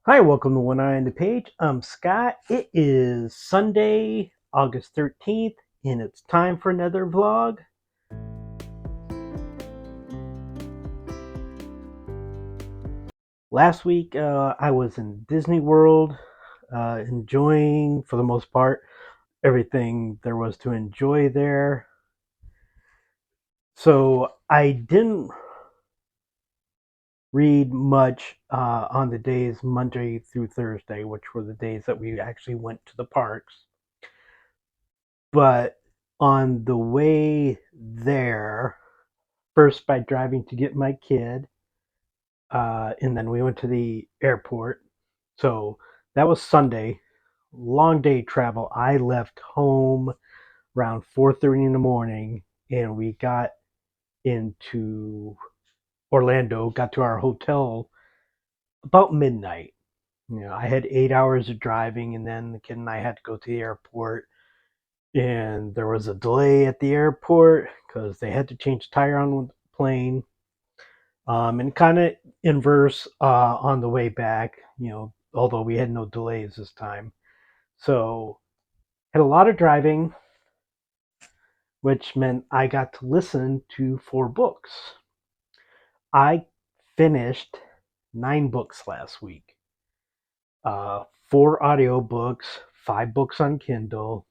Hi, welcome to One Eye on the Page. I'm Scott. It is Sunday, August 13th, and it's time for another vlog. Last week, I was in Disney World, enjoying, for the most part, everything there was to enjoy there. So I didn't read much on the days Monday through Thursday, which were the days that we actually went to the parks. But on the way there, first by driving to get my kid, and then we went to the airport. So that was Sunday. Long day travel. I left home around 4:30 in the morning, and we got into Orlando. Got to our hotel about midnight. I had 8 hours of driving, and then the kid and I had to go to the airport. And there was a delay at the airport because they had to change the tire on the plane. And kind of inverse on the way back, although we had no delays this time. So had a lot of driving, which meant I got to listen to 4 books. I finished 9 books last week. 4 audiobooks, 5 books on Kindle.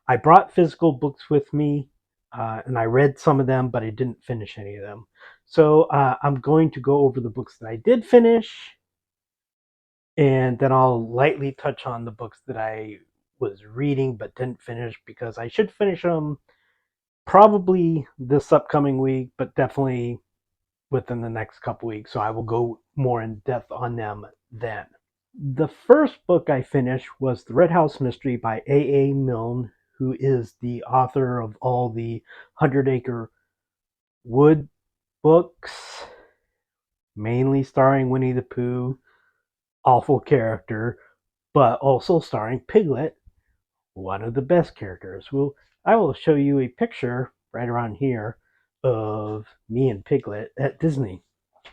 I brought physical books with me, and I read some of them, but I didn't finish any of them. So I'm going to go over the books that I did finish, and then I'll lightly touch on the books that I was reading but didn't finish because I should finish them probably this upcoming week, but definitely within the next couple weeks. So I will go more in depth on them then. The first book I finished was The Red House Mystery by A. Milne, who is the author of all the 100 Acre Wood books, mainly starring Winnie the Pooh, awful character, but also starring Piglet, one of the best characters. Well, I will show you a picture right around here of me and Piglet at Disney.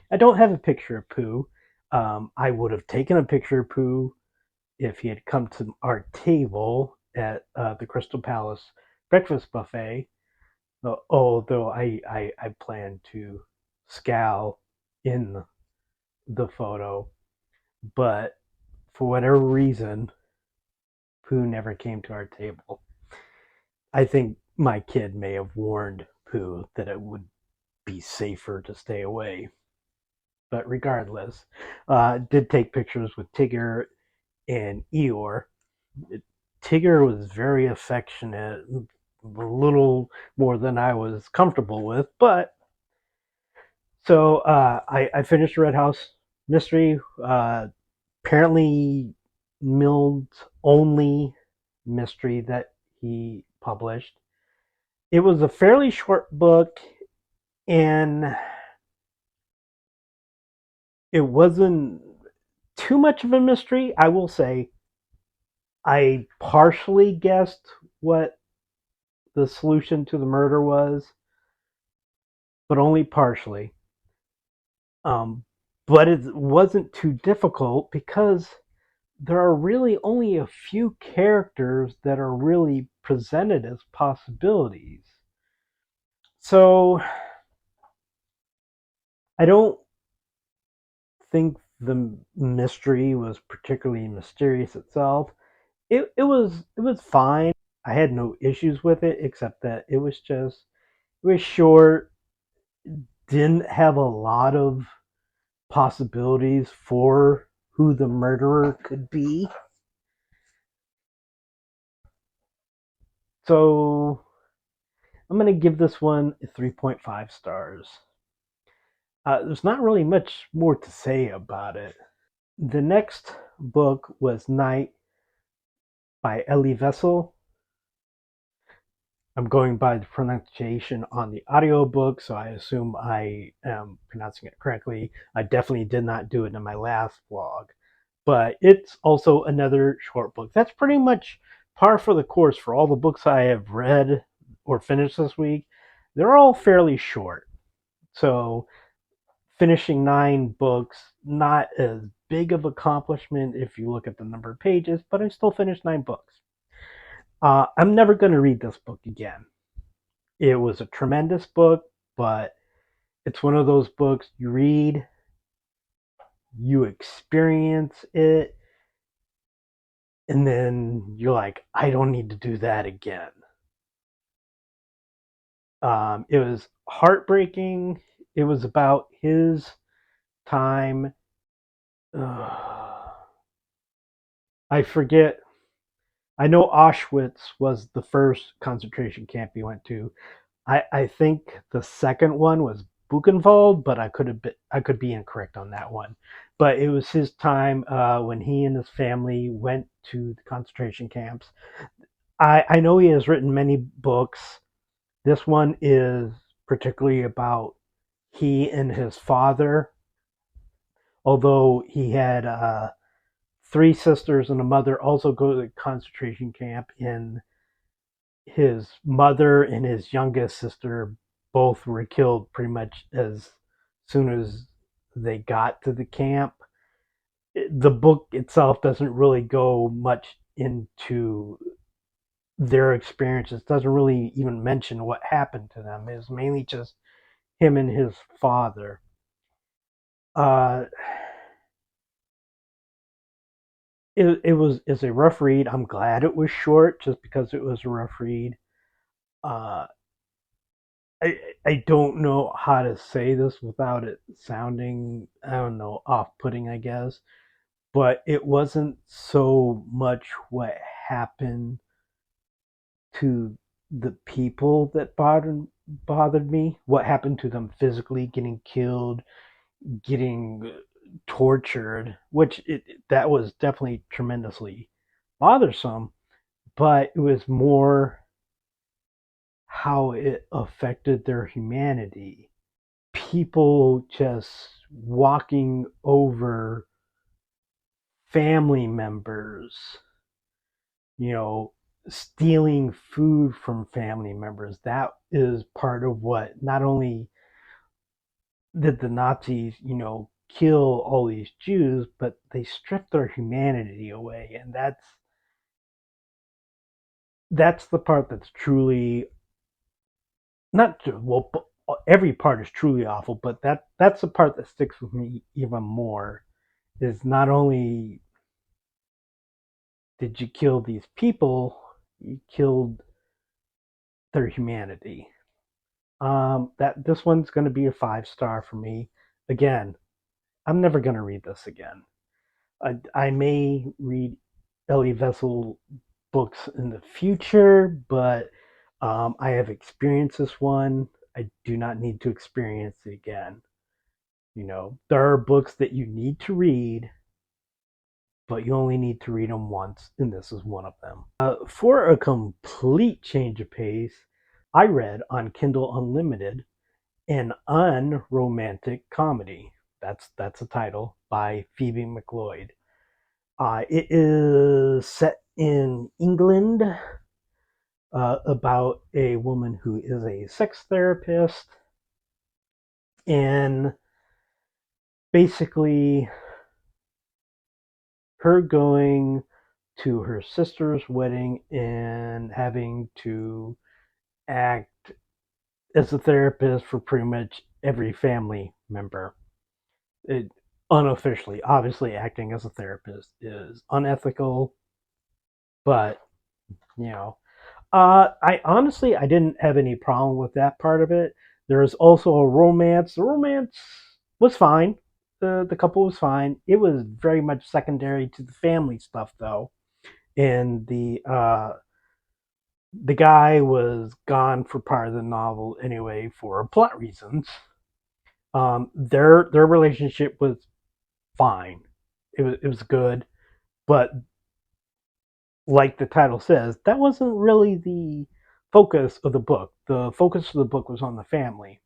I don't have a picture of Pooh. I would have taken a picture of Pooh if he had come to our table at the Crystal Palace breakfast buffet. Although I plan to scowl in the photo, but for whatever reason, Pooh never came to our table. I think my kid may have warned Pooh that it would be safer to stay away. But regardless, did take pictures with Tigger and Eeyore. Tigger was very affectionate, a little more than I was comfortable with, but so I finished Red House Mystery. Apparently, Milne's only mystery that he published. It was a fairly short book, and it wasn't too much of a mystery. I will say I partially guessed what the solution to the murder was, but only partially. Um, but it wasn't too difficult because there are really only a few characters that are really presented as possibilities. So I don't think the mystery was particularly mysterious itself. It was fine. I had no issues with it except that it was short, didn't have a lot of possibilities for who the murderer could be. So I'm going to give this one 3.5 stars. There's not really much more to say about it. The next book was Night by Elie Wiesel. I'm going by the pronunciation on the audiobook, so I assume I am pronouncing it correctly. I definitely did not do it in my last vlog. But it's also another short book. That's pretty much par for the course for all the books I have read or finished this week. They're all fairly short. So finishing 9 books, not as big of accomplishment if you look at the number of pages, but I still finished 9 books. I'm never going to read this book again. It was a tremendous book, but it's one of those books you read, you experience it, and then you're like, I don't need to do that again. It was heartbreaking. It was about his time. I forget. I know Auschwitz was the first concentration camp he went to. I think the second one was Buchenwald, but I could be incorrect on that one. But it was his time when he and his family went to the concentration camps. I know he has written many books. This one is particularly about he and his father, although he had 3 sisters and a mother also go to the concentration camp, and his mother and his youngest sister both were killed pretty much as soon as they got to the camp. The book itself doesn't really go much into their experiences, doesn't really even mention what happened to them. It's mainly just him and his father. Uh, it's a rough read. I'm glad it was short, just because it was a rough read. Uh, I don't know how to say this without it sounding, I don't know, off-putting, I guess. But it wasn't so much what happened to the people that bothered me. What happened to them physically, getting killed, getting tortured, which that was definitely tremendously bothersome. But it was more how it affected their humanity. People just walking over family members, you know, stealing food from family members. That is part of what not only did the Nazis, kill all these Jews, but they stripped their humanity away. And that's the part that's truly not, well, every part is truly awful, but that's the part that sticks with me even more. Is not only did you kill these people, you killed their humanity. That This one's going to be a 5 star for me. Again, I'm never going to read this again. I may read Elie Wiesel books in the future, but I have experienced this one. I do not need to experience it again. There are books that you need to read, but you only need to read them once, and this is one of them. For a complete change of pace, I read on Kindle Unlimited an unromantic comedy. That's a title by Phoebe MacLeod. It is set in England, about a woman who is a sex therapist, and basically her going to her sister's wedding and having to act as a therapist for pretty much every family member. It, unofficially, obviously, acting as a therapist is unethical, but you know, I didn't have any problem with that part of it. There is also a romance. The romance was fine. The couple was fine. It was very much secondary to the family stuff, though, and the guy was gone for part of the novel anyway for plot reasons. Their relationship was fine. It was good, but like the title says, that wasn't really the focus of the book. The focus of the book was on the family.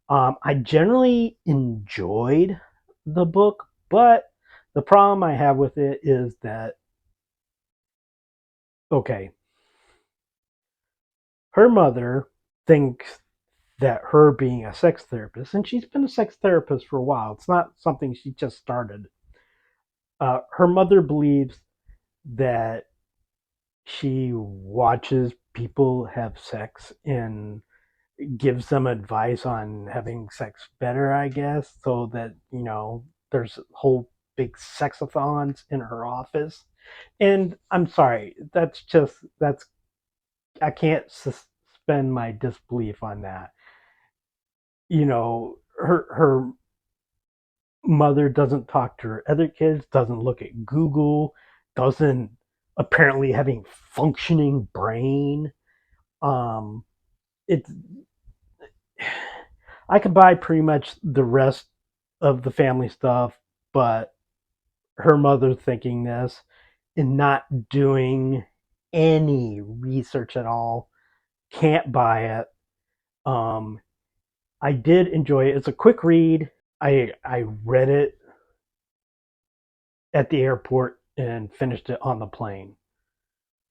I generally enjoyed the book, but the problem I have with it is that, okay, her mother thinks that her being a sex therapist, and she's been a sex therapist for a while, it's not something she just started. Her mother believes that she watches people have sex and gives them advice on having sex better, I guess, so that, there's whole big sexathons in her office. And I'm sorry, that's I can't suspend my disbelief on that. Her mother doesn't talk to her other kids, doesn't look at Google, doesn't apparently having functioning brain. Um, it's I could buy pretty much the rest of the family stuff, but her mother thinking this and not doing any research at all, can't buy it. Um, I did enjoy it. It's a quick read. I read it at the airport and finished it on the plane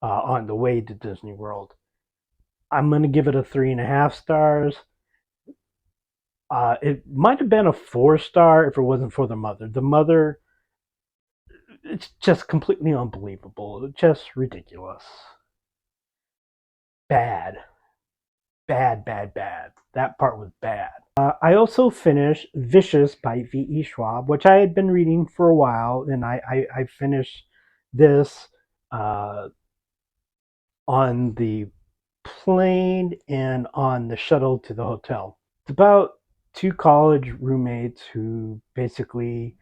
on the way to Disney World. I'm gonna give it a 3.5 stars. It might have been a 4 star if it wasn't for the mother. The mother, it's just completely unbelievable. Just ridiculous. Bad. Bad, bad, bad. That part was bad. I also finished Vicious by VE Schwab, which I had been reading for a while, and I finished this uh, on the plane and on the shuttle to the hotel. It's about two college roommates who basically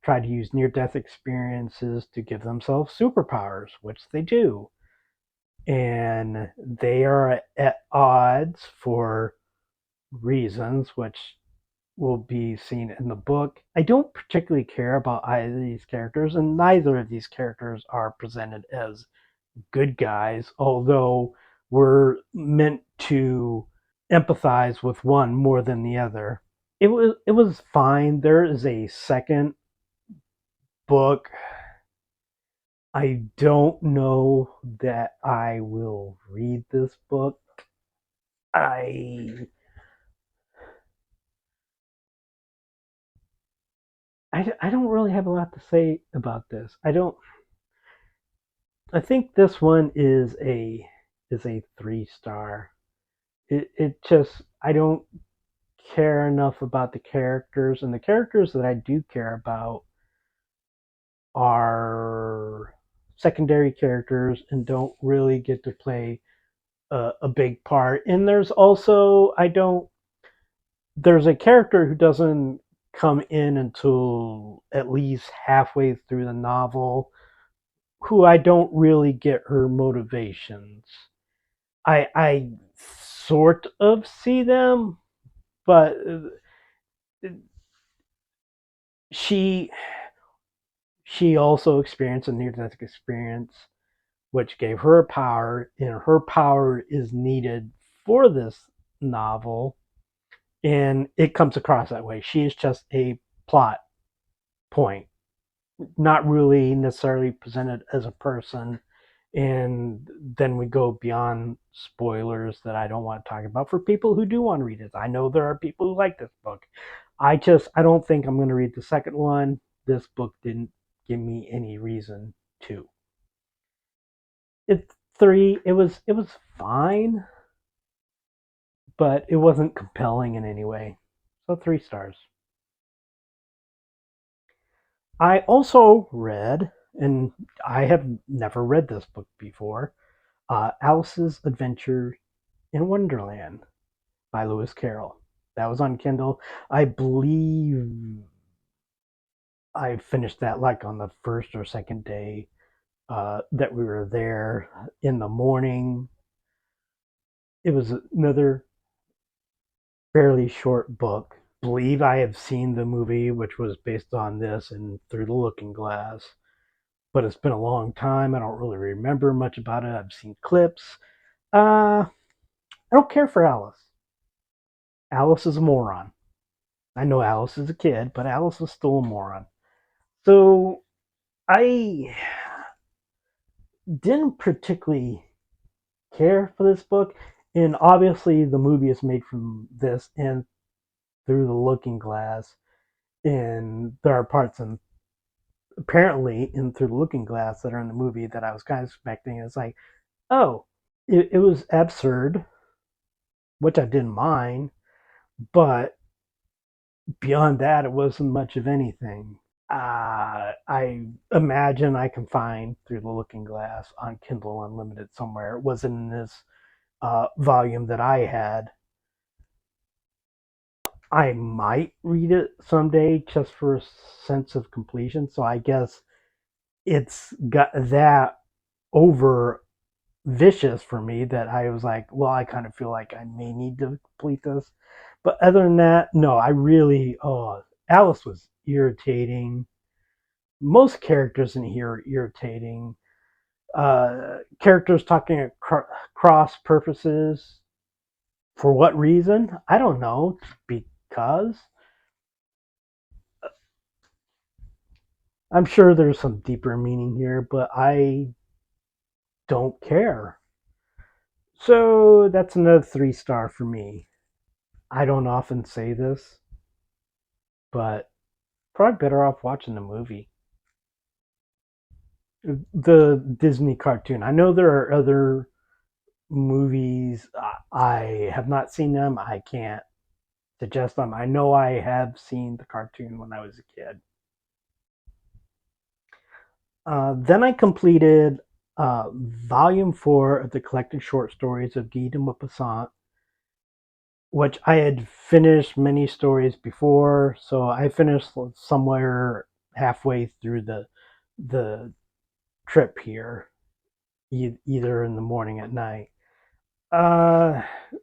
try to use near death experiences to give themselves superpowers, which they do. And they are at odds for reasons which will be seen in the book. I don't particularly care about either of these characters, and neither of these characters are presented as good guys, although we're meant to empathize with one more than the other. It was fine. There is a second book. I don't know that I will read this book. I I don't really have a lot to say about this. I think this one is a 3 star. It just I don't care enough about the characters, and the characters that I do care about are secondary characters and don't really get to play a big part. And there's also I don't there's a character who doesn't come in until at least halfway through the novel, who I don't really get her motivations. I sort of see them, but she she also experienced a near death experience, which gave her a power, and her power is needed for this novel, and it comes across that way. She is just a plot point, not really necessarily presented as a person. And then we go beyond spoilers that I don't want to talk about for people who do want to read it. I know there are people who like this book. I don't think I'm going to read the second one. This book didn't give me any reason to. It's three. It was fine, but it wasn't compelling in any way. So 3 stars. I also read, and I have never read this book before, Alice's Adventure in Wonderland by Lewis Carroll. That was on Kindle. I believe I finished that like on the first or second day that we were there in the morning. It was another fairly short book. I believe I have seen the movie, which was based on this and Through the Looking Glass, but it's been a long time. I don't really remember much about it. I've seen clips. I don't care for Alice. Alice is a moron. I know Alice is a kid, but Alice is still a moron. So I didn't particularly care for this book, and obviously the movie is made from this and Through the Looking Glass, and there are parts in apparently in Through the Looking Glass that are in the movie that I was kind of expecting. It's like, oh, it was absurd, which I didn't mind, but beyond that, it wasn't much of anything. I imagine I can find Through the Looking Glass on Kindle Unlimited somewhere. It wasn't in this volume that I had. I might read it someday just for a sense of completion. So I guess it's got that over vicious for me that I was like, well, I kind of feel like I may need to complete this. But other than that, no, I really, Alice was irritating. Most characters in here are irritating. Characters talking at cross purposes. For what reason? I don't know. Because I'm sure there's some deeper meaning here, but I don't care. So that's another 3 star for me. I don't often say this, but probably better off watching the movie. The Disney cartoon. I know there are other movies. I have not seen them. I can't suggest them. I know I have seen the cartoon when I was a kid. Then I completed volume 4 of the collected short stories of Guy de Maupassant, which I had finished many stories before. So I finished somewhere halfway through the trip here, either in the morning or at night.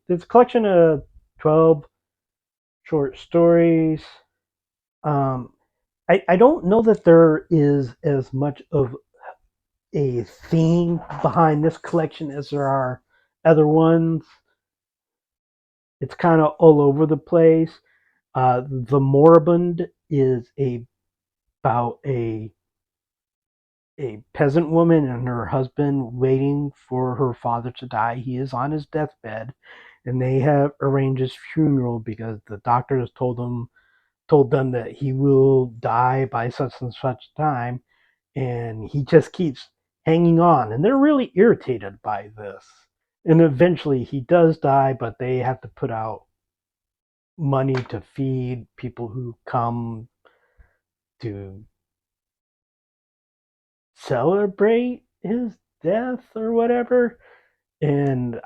It's a collection of 12 short stories. Um, I don't know that there is as much of a theme behind this collection as there are other ones. It's kind of all over the place. The Moribund is about a peasant woman and her husband waiting for her father to die. He is on his deathbed, and they have arranged his funeral because the doctor has told them that he will die by such and such time, and he just keeps hanging on, and they're really irritated by this. And eventually he does die, but they have to put out money to feed people who come to celebrate his death or whatever. And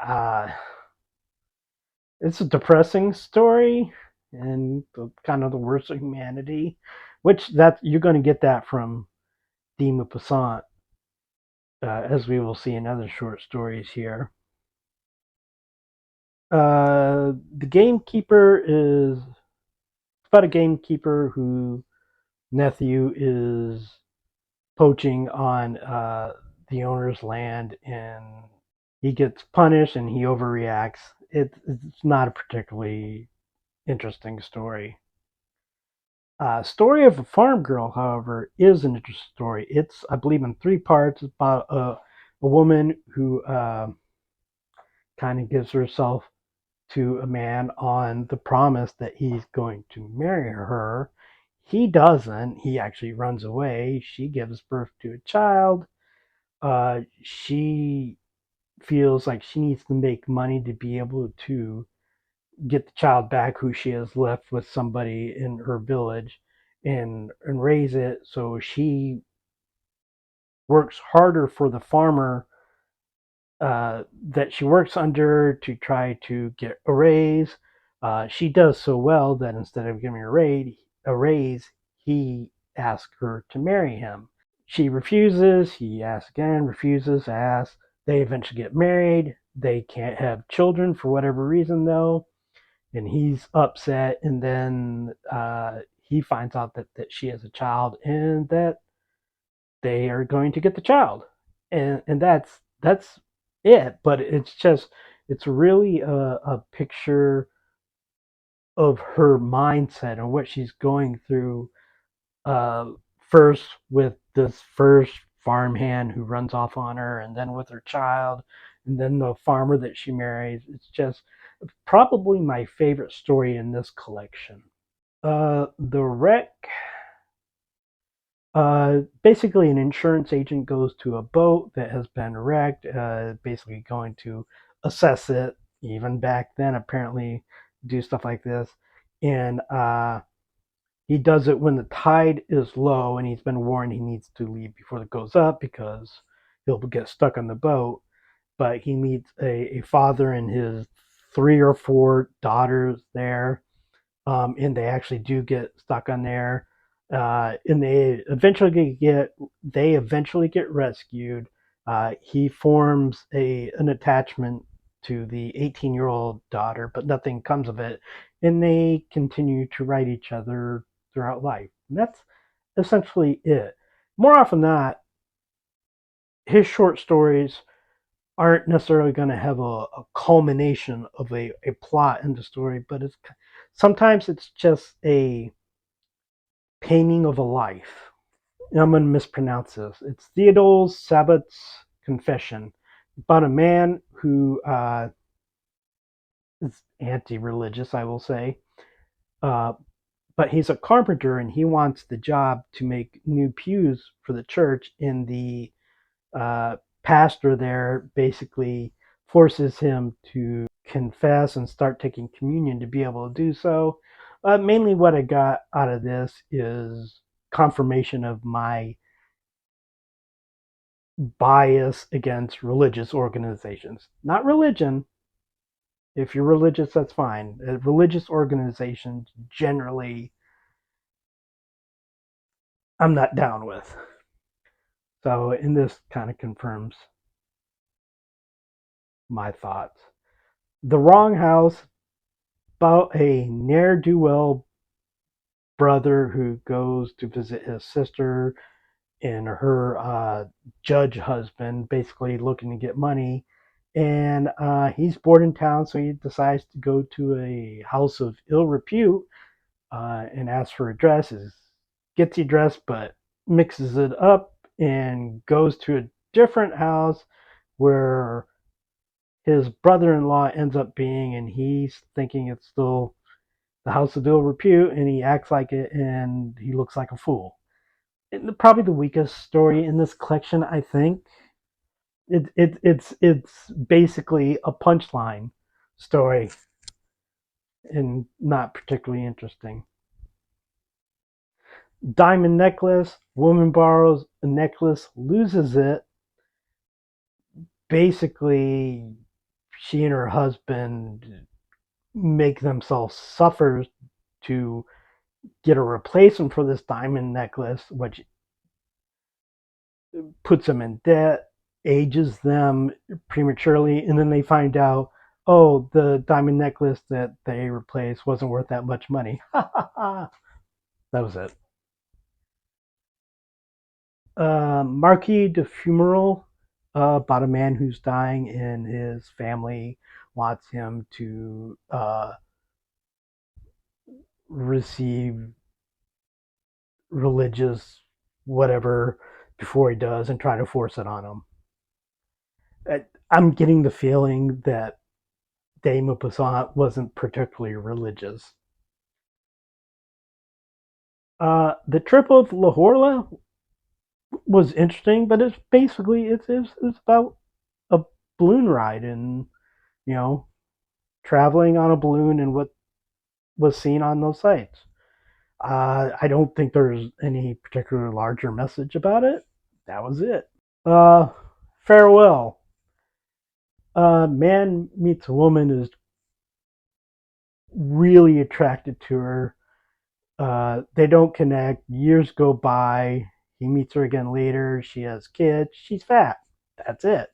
it's a depressing story and kind of the worst of humanity, which that you're going to get that from de Maupassant, as we will see in other short stories here. The gamekeeper is about a gamekeeper who nephew is poaching on the owner's land, and he gets punished and he overreacts. It's not a particularly interesting story. Story of a Farm Girl, however, is an interesting story. It's, I believe, in 3 parts. It's about a woman who kind of gives herself to a man on the promise that he's going to marry her. He doesn't. He actually runs away. She gives birth to a child. She feels like she needs to make money to be able to get the child back who she has left with somebody in her village and raise it. So she works harder for the farmer that she works under to try to get a raise. She does so well that instead of giving her a raise, he asks her to marry him. She refuses. He asks again, refuses, asks. They eventually get married. They can't have children for whatever reason, though, and he's upset. And then he finds out that she has a child and that they are going to get the child, and that's it. But it's really a picture of her mindset and what she's going through. Uh, First with this first farmhand who runs off on her, and then with her child, and then the farmer that she marries. It's just probably my favorite story in this collection. The wreck. Basically, an insurance agent goes to a boat that has been wrecked, basically going to assess it. Even back then, apparently, do stuff like this. And he does it when the tide is low, and he's been warned he needs to leave before it goes up because he'll get stuck on the boat. But he meets a father and his three or four daughters there, and they actually do get stuck on there, and they eventually get rescued. He forms a an attachment to the 18-year-old daughter, but nothing comes of it, and they continue to write each other throughout life. And that's essentially it. More often than not, his short stories aren't necessarily going to have a culmination of a plot in the story, but it's sometimes it's just a painting of a life. And I'm going to mispronounce this. It's Theodore Sabbat's Confession about a man who is anti-religious, I will say, uh, but he's a carpenter and he wants the job to make new pews for the church. And the pastor there basically forces him to confess and start taking communion to be able to do so. Mainly, what I got out of this is confirmation of my bias against religious organizations. Not religion. If you're religious, that's fine. Religious organizations generally, I'm not down with. So, and this kind of confirms my thoughts. The Wrong House, about a ne'er do well brother who goes to visit his sister and her judge husband, basically looking to get money. And he's bored in town, so he decides to go to a house of ill repute and asks for addresses. Gets the address, but mixes it up and goes to a different house where his brother-in-law ends up being, and he's thinking it's still the house of ill repute, and he acts like it, and he looks like a fool. Probably the weakest story in this collection, I think. It's basically a punchline story and not particularly interesting. Diamond necklace, woman borrows a necklace, loses it. Basically, she and her husband make themselves suffer to get a replacement for this diamond necklace, which puts them in debt, ages them prematurely, and then they find out, oh, the diamond necklace that they replaced wasn't worth that much money. That was it. Marquis de Fumeral, about a man who's dying and his family wants him to receive religious whatever before he does and try to force it on him. I'm getting the feeling that Maupassant wasn't particularly religious. The trip of Lahore was interesting, but it's basically it's about a balloon ride and you know traveling on a balloon and what was seen on those sites. I don't think there's any particular larger message about it. That was it. Uh, Farewell. Man meets a woman is really attracted to her. They don't connect. Years go by. He meets her again later. She has kids. She's fat. That's it.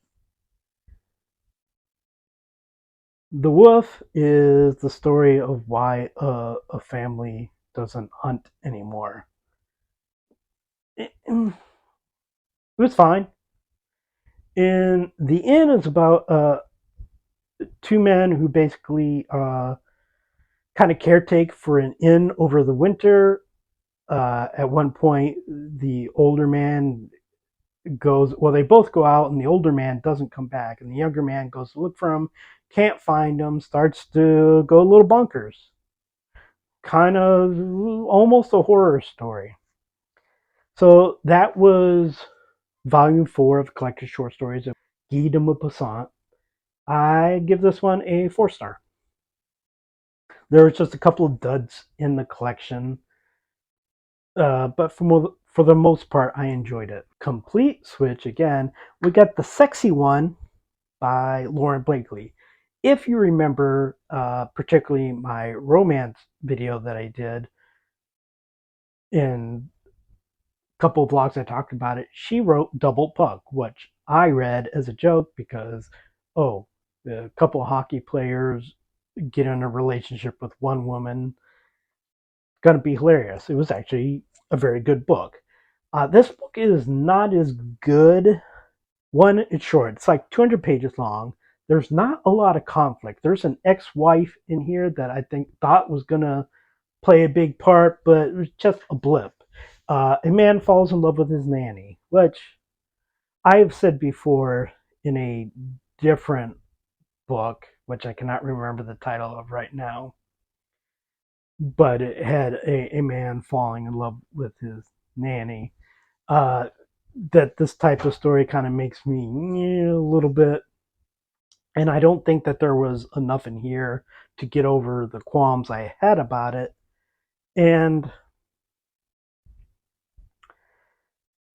The Wolf is the story of why a family doesn't hunt anymore. It was fine. And the inn is about two men who basically kind of caretake for an inn over the winter. At one point, the older man goes, well, they both go out, and the older man doesn't come back, and the younger man goes to look for him, can't find him, starts to go a little bonkers. Kind of almost a horror story. So that was volume 4 of collected short stories of Guy de Maupassant. I give this one a 4-star. There was just a couple of duds in the collection, but for the most part, I enjoyed it. Complete switch again. We got The Sexy One by Lauren Blakely. If you remember, particularly my romance video that I did in a couple of vlogs, I talked about it. She wrote Double Puck, which I read as a joke because, oh, a couple of hockey players get in a relationship with one woman. Going to be hilarious. It was actually a very good book. This book is not as good. One, it's short. It's like 200 pages long. There's not a lot of conflict. There's an ex-wife in here that I think thought was going to play a big part, but it was just a blip. A man falls in love with his nanny, which I have said before in a different book, which I cannot remember the title of right now, but it had a man falling in love with his nanny. Uh, that this type of story kind of makes me a little bit, and I don't think that there was enough in here to get over the qualms I had about it. And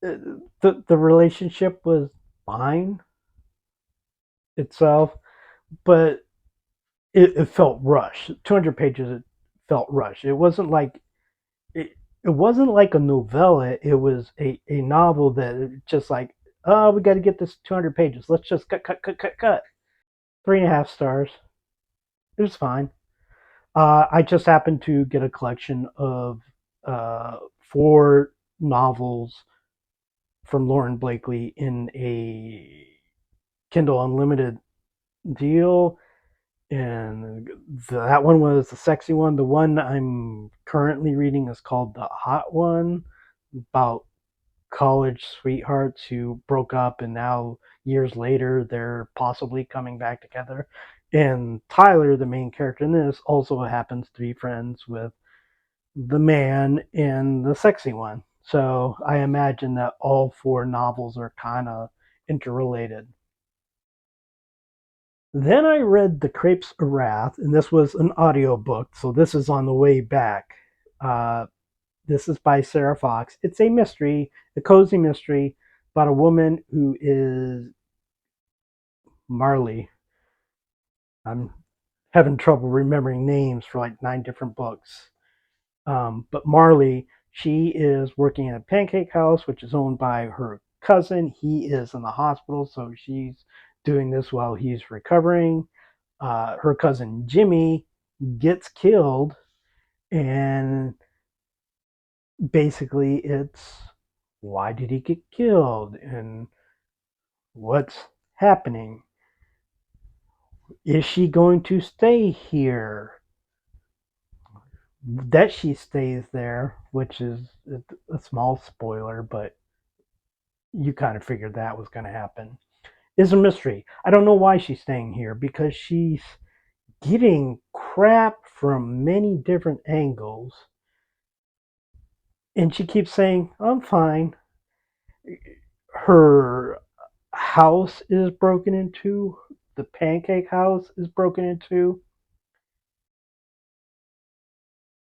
the relationship was fine itself, but it felt rushed. 200 pages, it felt rushed. It wasn't like a novella. It was a novel that just like, oh, we got to get this 200 pages. Let's just cut. 3.5 stars. It was fine. I just happened to get a collection of 4 novels from Lauren Blakely in a Kindle Unlimited deal, and that one was the sexy one. The one I'm currently reading is called The Hot One, about college sweethearts who broke up and now years later they're possibly coming back together. And Tyler, the main character in this, also happens to be friends with the man in the sexy one. So I imagine that all 4 novels are kind of interrelated. Then I read The Crepes of Wrath, and this was an audiobook, so this is on the way back. Uh, this is by Sarah Fox. It's a mystery, a cozy mystery about a woman who is Marley. I'm having trouble remembering names for like 9 different books. But Marley, she is working at a pancake house, which is owned by her cousin. He is in the hospital, so she's doing this while he's recovering. Her cousin Jimmy gets killed, and basically it's why did he get killed and what's happening? Is she going to stay here? That she stays there, which is a small spoiler, but you kind of figured that was going to happen, is a mystery. I don't know why she's staying here because she's getting crap from many different angles. And she keeps saying, I'm fine. Her house is broken into, the pancake house is broken into,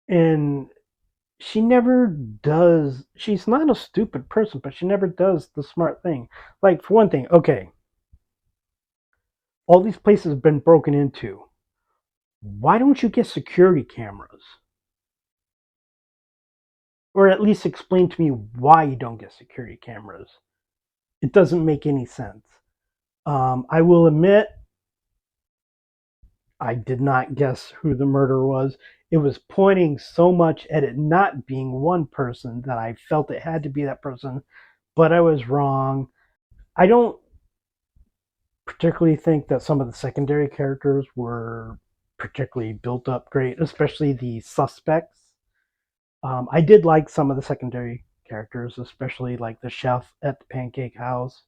and she never does. She's not a stupid person, but she never does the smart thing. Like, for one thing, okay, all these places have been broken into. Why don't you get security cameras? Or at least explain to me why you don't get security cameras. It doesn't make any sense. I will admit, I did not guess who the murderer was. It was pointing so much at it not being one person that I felt it had to be that person, but I was wrong. I don't particularly think that some of the secondary characters were particularly built up great, especially the suspects. I did like some of the secondary characters, especially like the chef at the pancake house.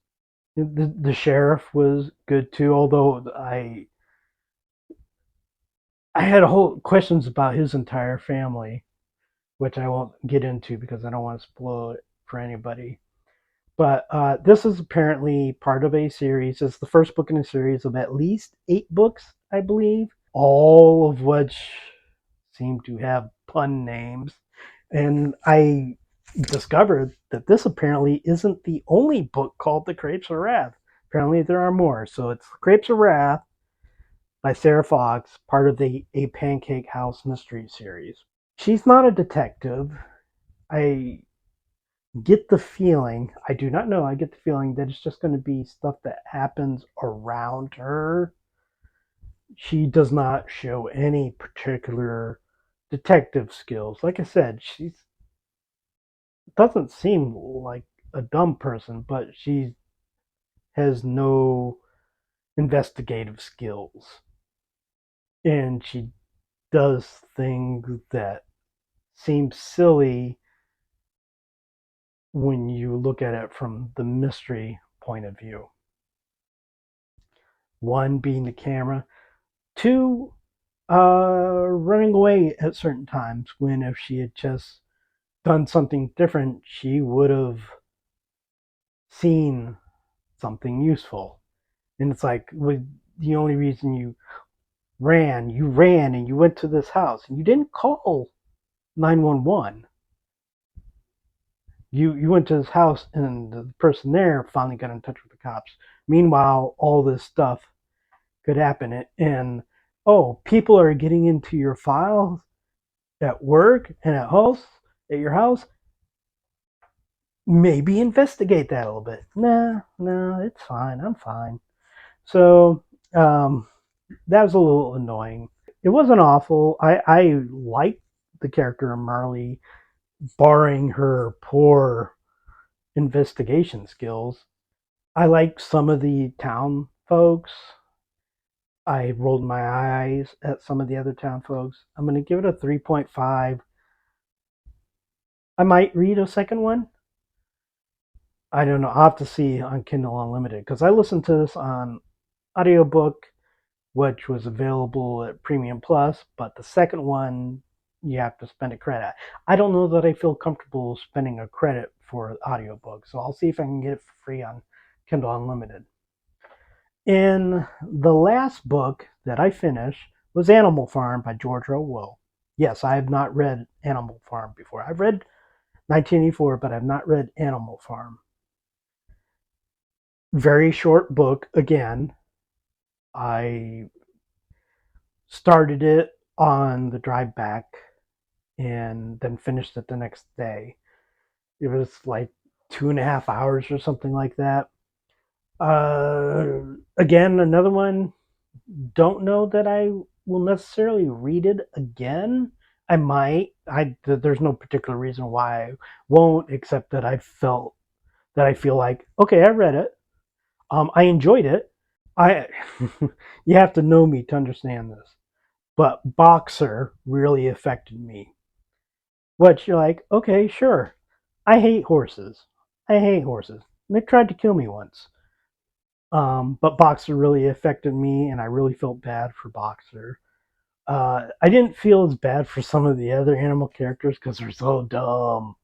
The sheriff was good too, although I had whole questions about his entire family, which I won't get into because I don't want to spoil it for anybody. But this is apparently part of a series. It's the first book in a series of at least 8 books, I believe, all of which seem to have pun names. And I discovered that this apparently isn't the only book called The Crepes of Wrath. Apparently there are more. So it's The Crepes of Wrath by Sarah Fox, part of the A Pancake House mystery series. She's not a detective. I get the feeling, I do not know, I get the feeling that it's just going to be stuff that happens around her. She does not show any particular detective skills. Like I said, she doesn't seem like a dumb person, but she has no investigative skills. And she does things that seem silly when you look at it from the mystery point of view. One being the camera, two running away at certain times, when if she had just done something different, she would have seen something useful. And it's like, the only reason you ran and you went to this house and you didn't call 911. You went to this house and the person there finally got in touch with the cops. Meanwhile, all this stuff could happen. And oh, people are getting into your files at work and at your house. Maybe investigate that a little bit. No, it's fine. I'm fine. So that was a little annoying. It wasn't awful. I liked the character of Marley, barring her poor investigation skills. I liked some of the town folks. I rolled my eyes at some of the other town folks. I'm going to give it a 3.5. I might read a second one. I don't know. I'll have to see on Kindle Unlimited because I listened to this on audiobook, which was available at Premium Plus, but the second one you have to spend a credit. I don't know that I feel comfortable spending a credit for audiobook, so I'll see if I can get it for free on Kindle Unlimited. And the last book that I finished was Animal Farm by George Orwell. Yes, I have not read Animal Farm before. I've read 1984, but I've not read Animal Farm. Very short book again. I started it on the drive back and then finished it the next day. It was like 2.5 hours or something like that. Again, another one. Don't know that I will necessarily read it again. I might. There's no particular reason why I won't, except that I feel like, okay, I read it. I enjoyed it. I You have to know me to understand this, but Boxer really affected me. Which you're like, okay, sure. I hate horses. I hate horses. They tried to kill me once. But Boxer really affected me, and I really felt bad for Boxer. I didn't feel as bad for some of the other animal characters because they're so dumb.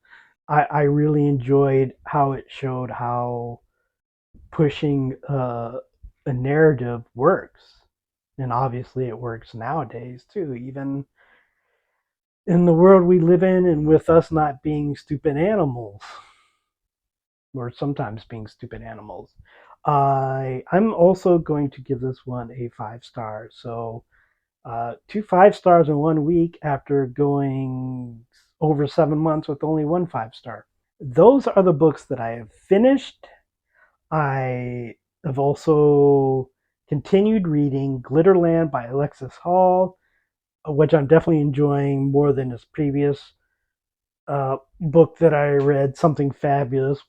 I really enjoyed how it showed how pushing a narrative works. And obviously it works nowadays too, even in the world we live in and with us not being stupid animals, or sometimes being stupid animals. I'm also going to give this one a 5 star. So 2 5 stars in 1 week after going over 7 months with only one 5 star. Those are the books that I have finished. I have also continued reading Glitterland by Alexis Hall, which I'm definitely enjoying more than his previous book that I read, Something Fabulous,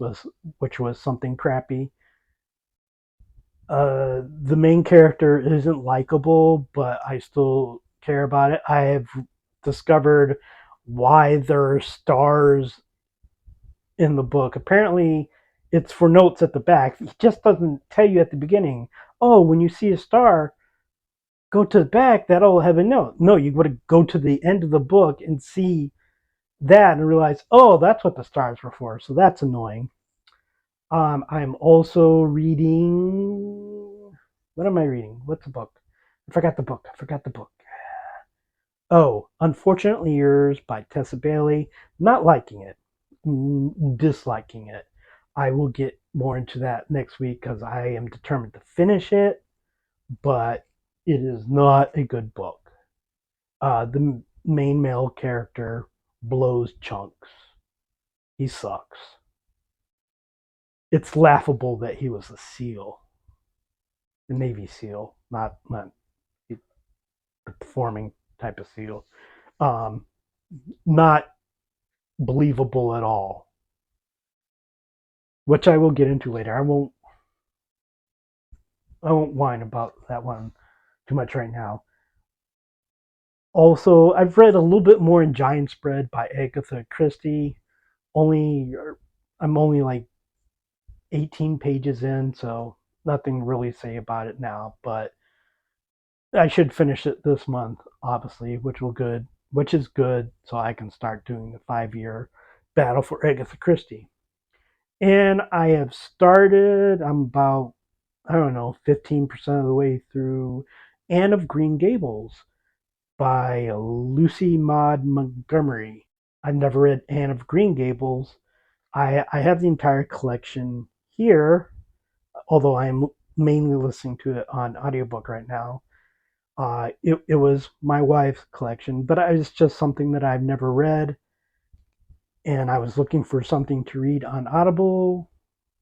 which was something crappy. The main character isn't likable, but I still care about it. I have discovered why there are stars in the book. Apparently, it's for notes at the back. He just doesn't tell you at the beginning, oh, when you see a star, go to the back, that'll have a note. No, you got to go to the end of the book and see that and realized, oh, that's what the stars were for. So that's annoying. I'm also reading. What am I reading? What's the book? I forgot the book. I forgot the book. Oh, Unfortunately Yours by Tessa Bailey. Not liking it. Disliking it. I will get more into that next week because I am determined to finish it, but it is not a good book. The main male character blows chunks. He sucks. It's laughable that he was a SEAL, the Navy SEAL, not the performing type of SEAL. Um, Not believable at all, which I will get into later. I won't whine about that one too much right now. Also, I've read a little bit more in Giant Spread by Agatha Christie. Only I'm only like 18 pages in, so nothing really to say about it now. But I should finish it this month, obviously, which is good, so I can start doing the 5 year battle for Agatha Christie. And I have started. I'm about, I don't know, 15% of the way through Anne of Green Gables by Lucy Maud Montgomery. I've never read Anne of Green Gables. I have the entire collection here, although I'm mainly listening to it on audiobook right now. It was my wife's collection, but it's just something that I've never read, and I was looking for something to read on Audible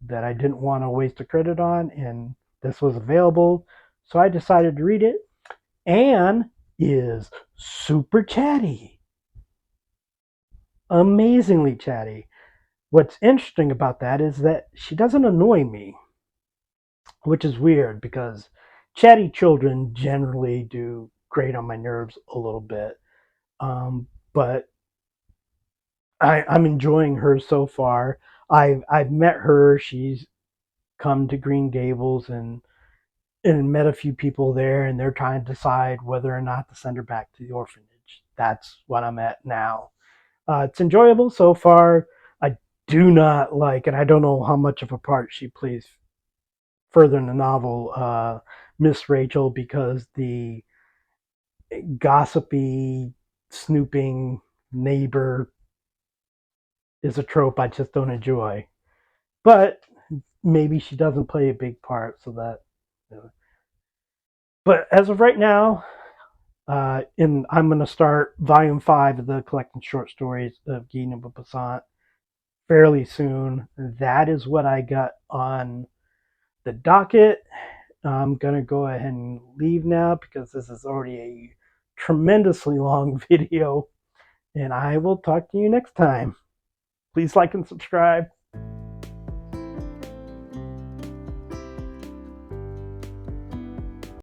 that I didn't want to waste a credit on, and this was available, so I decided to read it. Anne is super chatty, amazingly chatty. What's interesting about that is that she doesn't annoy me, which is weird because chatty children generally do grate on my nerves a little bit. But I'm enjoying her so far. I've met her. She's come to Green Gables and met a few people there, and they're trying to decide whether or not to send her back to the orphanage. That's what I'm at now. It's enjoyable so far. I do not like, and I don't know how much of a part she plays further in the novel, Miss Rachel, because the gossipy, snooping neighbor is a trope I just don't enjoy. But maybe she doesn't play a big part, so that. You know. But as of right now, I'm going to start Volume 5 of the collecting short stories of Guy de Maupassant fairly soon. That is what I got on the docket. I'm going to go ahead and leave now because this is already a tremendously long video, and I will talk to you next time. Please like and subscribe.